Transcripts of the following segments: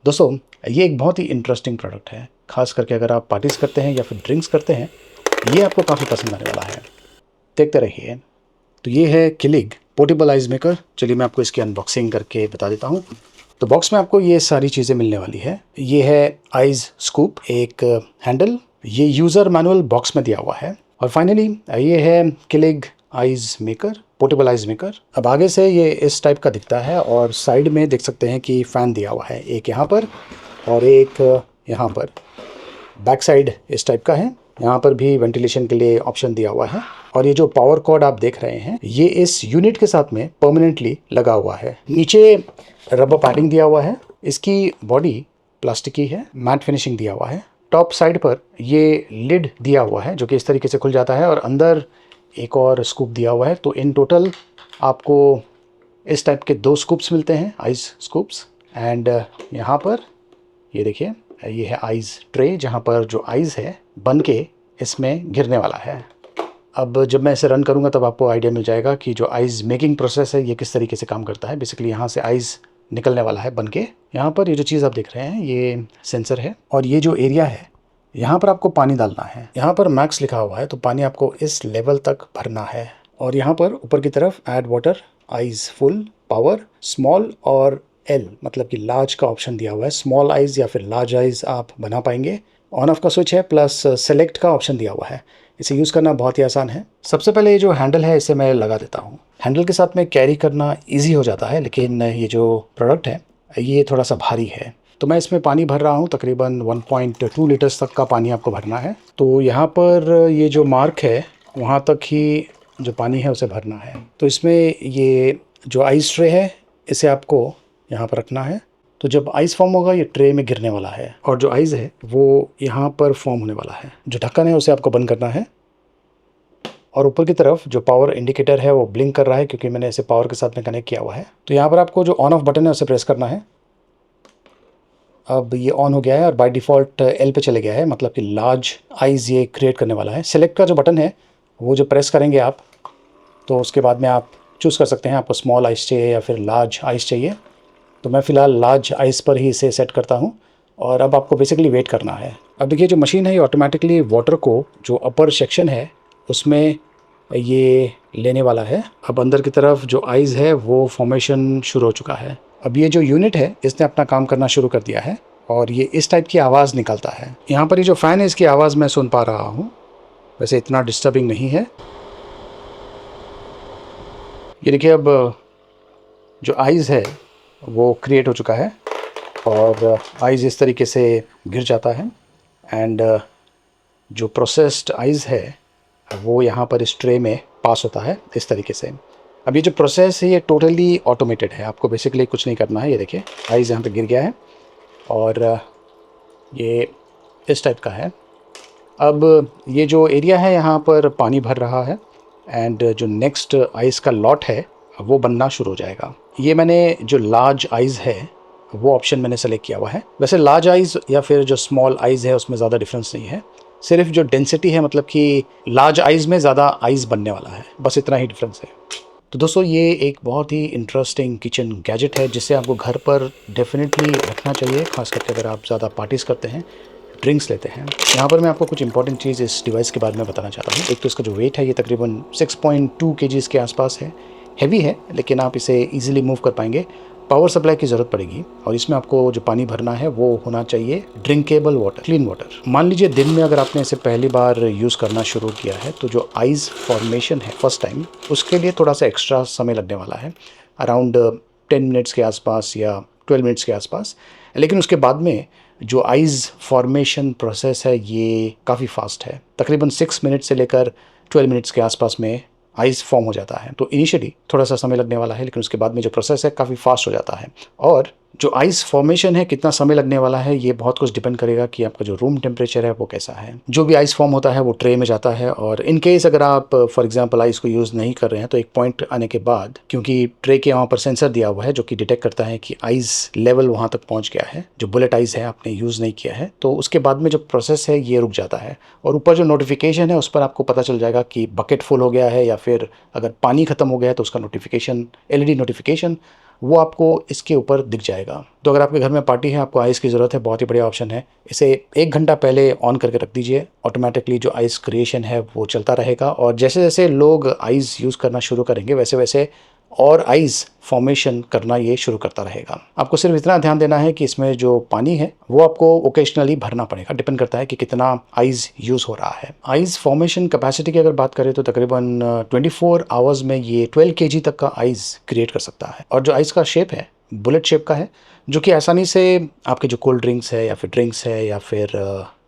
दोस्तों, ये एक बहुत ही इंटरेस्टिंग प्रोडक्ट है, खास करके अगर आप पार्टीज करते हैं या फिर ड्रिंक्स करते हैं, ये आपको काफ़ी पसंद आने वाला है। देखते रहिए। तो ये है किलिग पोर्टेबल आइस मेकर। चलिए मैं आपको इसकी अनबॉक्सिंग करके बता देता हूँ। तो बॉक्स में आपको ये सारी चीज़ें मिलने वाली है। ये है आइस स्कूप, एक हैंडल, ये यूज़र मैनुअल बॉक्स में दिया हुआ है, और फाइनली ये है किलिग ice maker, portable ice maker. अब आगे से ये इस टाइप का दिखता है, और साइड में देख सकते हैं कि फ़ैन दिया हुआ है, एक यहाँ पर और एक यहाँ पर। बैक साइड इस टाइप का है, यहाँ पर भी वेंटिलेशन के लिए ऑप्शन दिया हुआ है। और ये जो पावर कॉर्ड आप देख रहे हैं, ये इस यूनिट के साथ में परमानेंटली लगा हुआ है। नीचे रबर पैडिंग दिया हुआ है, इसकी बॉडी प्लास्टिक की है, मैट फिनिशिंग दिया हुआ है। टॉप साइड पर ये लिड दिया हुआ है जो कि इस तरीके से खुल जाता है, और अंदर एक और स्कूप दिया हुआ है। तो इन टोटल आपको इस टाइप के 2 स्कूप्स मिलते हैं, आइस स्कूप्स। एंड यहाँ पर ये देखिए, ये है आइस ट्रे, जहाँ पर जो आइस है बन के इसमें गिरने वाला है। अब जब मैं इसे रन करूँगा तब आपको आइडिया मिल जाएगा कि जो आइस मेकिंग प्रोसेस है ये किस तरीके से काम करता है। बेसिकली यहाँ से आइस निकलने वाला है बन के। यहाँ पर ये जो चीज़ आप देख रहे हैं ये सेंसर है, और ये जो एरिया है यहाँ पर आपको पानी डालना है। यहाँ पर मैक्स लिखा हुआ है, तो पानी आपको इस लेवल तक भरना है। और यहाँ पर ऊपर की तरफ add water, ice full, power, small और एल मतलब कि लार्ज का ऑप्शन दिया हुआ है। स्मॉल आइज या फिर लार्ज आइज आप बना पाएंगे। ऑन ऑफ का स्विच है, प्लस सेलेक्ट का ऑप्शन दिया हुआ है। इसे यूज़ करना बहुत ही आसान है। सबसे पहले ये जो हैंडल है इसे मैं लगा देता हूँ। हैंडल के साथ में कैरी करना ईजी हो जाता है, लेकिन ये जो प्रोडक्ट है ये थोड़ा सा भारी है। तो मैं इसमें पानी भर रहा हूँ, तकरीबन 1.2 लीटर्स तक का पानी आपको भरना है। तो यहाँ पर ये जो मार्क है वहाँ तक ही जो पानी है उसे भरना है। तो इसमें ये जो आइस ट्रे है इसे आपको यहाँ पर रखना है। तो जब आइस फॉर्म होगा ये ट्रे में गिरने वाला है, और जो आइस है वो यहाँ पर फॉर्म होने वाला है। जो ढक्कन है उसे आपको बंद करना है, और ऊपर की तरफ जो पावर इंडिकेटर है वो ब्लिंक कर रहा है क्योंकि मैंने इसे पावर के साथ में कनेक्ट किया हुआ है। तो यहाँ पर आपको जो ऑन ऑफ बटन है उसे प्रेस करना है। अब ये ऑन हो गया है और बाय डिफ़ॉल्ट एल पे चले गया है, मतलब कि लार्ज आइज़ ये क्रिएट करने वाला है। सेलेक्ट का जो बटन है वो जो प्रेस करेंगे आप, तो उसके बाद में आप चूज़ कर सकते हैं आपको स्मॉल आइस चाहिए या फिर लार्ज आइस चाहिए। तो मैं फ़िलहाल लार्ज आइस पर ही इसे सेट करता हूँ, और अब आपको बेसिकली वेट करना है। अब देखिए जो मशीन है ये ऑटोमेटिकली वाटर को जो अपर सेक्शन है उसमें ये लेने वाला है। अब अंदर की तरफ जो आइज़ है वो फॉर्मेशन शुरू हो चुका है। अब ये जो यूनिट है इसने अपना काम करना शुरू कर दिया है, और ये इस टाइप की आवाज़ निकलता है। यहाँ पर ये जो फ़ैन है इसकी आवाज़ मैं सुन पा रहा हूँ, वैसे इतना डिस्टर्बिंग नहीं है। ये देखिए अब जो आइज़ है वो क्रिएट हो चुका है, और आइज़ इस तरीके से गिर जाता है। एंड जो प्रोसेस्ड आइज़ है वो यहाँ पर इस ट्रे में पास होता है इस तरीके से। अब ये जो प्रोसेस है ये टोटली ऑटोमेटेड है, आपको बेसिकली कुछ नहीं करना है। ये देखिए आइज़ यहाँ पे गिर गया है, और ये इस टाइप का है। अब ये जो एरिया है यहाँ पर पानी भर रहा है, एंड जो नेक्स्ट आइस का लॉट है वो बनना शुरू हो जाएगा। ये मैंने जो लार्ज आइज़ है वो ऑप्शन मैंने सेलेक्ट किया हुआ है। वैसे लार्ज आइज़ या फिर जो स्मॉल आइज़ है उसमें ज़्यादा डिफरेंस नहीं है, सिर्फ जो डेंसिटी है, मतलब कि लार्ज आइज़ में ज़्यादा आइज़ बनने वाला है, बस इतना ही डिफरेंस है। तो दोस्तों ये एक बहुत ही इंटरेस्टिंग किचन गैजेट है जिसे आपको घर पर डेफिनेटली रखना चाहिए, खास करके अगर आप ज़्यादा पार्टीज़ करते हैं, ड्रिंक्स लेते हैं। यहाँ पर मैं आपको कुछ इंपॉर्टेंट चीज़ इस डिवाइस के बारे में बताना चाहता हूँ। एक तो इसका जो वेट है ये तकरीबन 6.2 kgs के आसपास है। हैवी है, लेकिन आप इसे ईजिली मूव कर पाएंगे। पावर सप्लाई की ज़रूरत पड़ेगी, और इसमें आपको जो पानी भरना है वो होना चाहिए ड्रिंकेबल वाटर, क्लीन वाटर। मान लीजिए दिन में अगर आपने इसे पहली बार यूज़ करना शुरू किया है तो जो आइज़ फॉर्मेशन है फर्स्ट टाइम, उसके लिए थोड़ा सा एक्स्ट्रा समय लगने वाला है, अराउंड 10 मिनट्स के आसपास या 12 मिनट्स के आसपास। लेकिन उसके बाद में जो आइज़ फॉर्मेशन प्रोसेस है ये काफ़ी फास्ट है। तकरीबन 6 मिनट से लेकर 12 मिनट्स के आसपास में आइस फॉर्म हो जाता है। तो इनिशियली थोड़ा सा समय लगने वाला है, लेकिन उसके बाद में जो प्रोसेस है काफ़ी फास्ट हो जाता है। और जो आइस फॉर्मेशन है कितना समय लगने वाला है ये बहुत कुछ डिपेंड करेगा कि आपका जो रूम टेम्परेचर है वो कैसा है। जो भी आइस फॉर्म होता है वो ट्रे में जाता है, और इन केस अगर आप फॉर एग्जांपल आइस को यूज़ नहीं कर रहे हैं तो एक पॉइंट आने के बाद, क्योंकि ट्रे के वहाँ पर सेंसर दिया हुआ है जो कि डिटेक्ट करता है कि आइस लेवल वहाँ तक पहुँच गया है, जो बुलेट आइस है आपने यूज़ नहीं किया है, तो उसके बाद में जो प्रोसेस है ये रुक जाता है। और ऊपर जो नोटिफिकेशन है उस पर आपको पता चल जाएगा कि बकेट फुल हो गया है, या फिर अगर पानी ख़त्म हो गया है तो उसका नोटिफिकेशन, LED नोटिफिकेशन वो आपको इसके ऊपर दिख जाएगा। तो अगर आपके घर में पार्टी है, आपको आइस की ज़रूरत है, बहुत ही बढ़िया ऑप्शन है। इसे 1 घंटा पहले ऑन करके रख दीजिए, ऑटोमेटिकली जो आइस क्रिएशन है वो चलता रहेगा और जैसे जैसे लोग आइस यूज़ करना शुरू करेंगे वैसे वैसे और आइस फॉर्मेशन करना ये शुरू करता रहेगा। आपको सिर्फ इतना ध्यान देना है कि इसमें जो पानी है वो आपको ओकेजनली भरना पड़ेगा, डिपेंड करता है कि कितना आइस यूज़ हो रहा है। आइस फॉर्मेशन कैपेसिटी की अगर बात करें तो तकरीबन 24 आवर्स में ये 12 kg तक का आइस क्रिएट कर सकता है। और जो आइस का शेप है बुलेट शेप का है, जो कि आसानी से आपके जो कोल्ड ड्रिंक्स है या फिर ड्रिंक्स है या फिर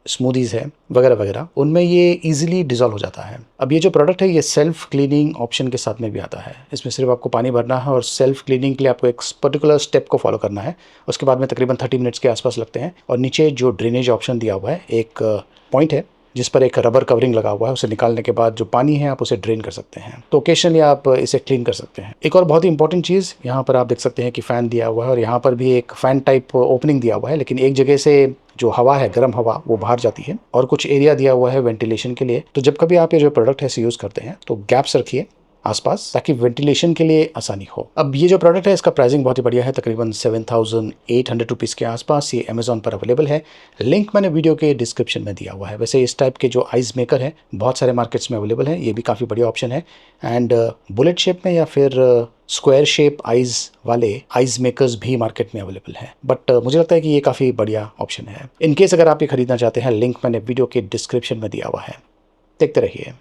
स्मूदीज़ है वगैरह वगैरह, उनमें ये इजीली डिज़ोल्व हो जाता है। अब ये जो प्रोडक्ट है ये सेल्फ क्लीनिंग ऑप्शन के साथ में भी आता है। इसमें सिर्फ आपको पानी भरना है और सेल्फ क्लीनिंग के लिए आपको एक पर्टिकुलर स्टेप को फॉलो करना है। उसके बाद में तकरीबन 30 मिनट्स के आसपास लगते हैं। और नीचे जो ड्रेनेज ऑप्शन दिया हुआ है, एक पॉइंट है जिस पर एक रबर कवरिंग लगा हुआ है, उसे निकालने के बाद जो पानी है आप उसे ड्रेन कर सकते हैं। तो ओकेशनली आप इसे क्लीन कर सकते हैं। एक और बहुत ही इंपॉर्टेंट चीज़, यहाँ पर आप देख सकते हैं कि फ़ैन दिया हुआ है और यहाँ पर भी एक फ़ैन टाइप ओपनिंग दिया हुआ है, लेकिन एक जगह से जो हवा है, गर्म हवा, वो बाहर जाती है और कुछ एरिया दिया हुआ है वेंटिलेशन के लिए। तो जब कभी आप ये जो प्रोडक्ट है इसे यूज़ करते हैं तो गैप्स रखिए आसपास, ताकि वेंटिलेशन के लिए आसानी हो। अब ये जो प्रोडक्ट है इसका प्राइसिंग बहुत ही बढ़िया है, तकरीबन 7,800 रुपीज़ के आसपास। ये अमेजोन पर अवेलेबल है, लिंक मैंने वीडियो के डिस्क्रिप्शन में दिया हुआ है। वैसे इस टाइप के जो आइस मेकर है बहुत सारे मार्केट्स में अवेलेबल है, ये भी काफ़ी बढ़िया ऑप्शन है। एंड बुलेट शेप में या फिर स्क्वायर शेप आइज वाले आइस मेकर्स भी मार्केट में अवेलेबल है, बट मुझे लगता है कि ये काफ़ी बढ़िया ऑप्शन है। इनकेस अगर आप ये खरीदना चाहते हैं, लिंक मैंने वीडियो के डिस्क्रिप्शन में दिया हुआ है। देखते रहिए।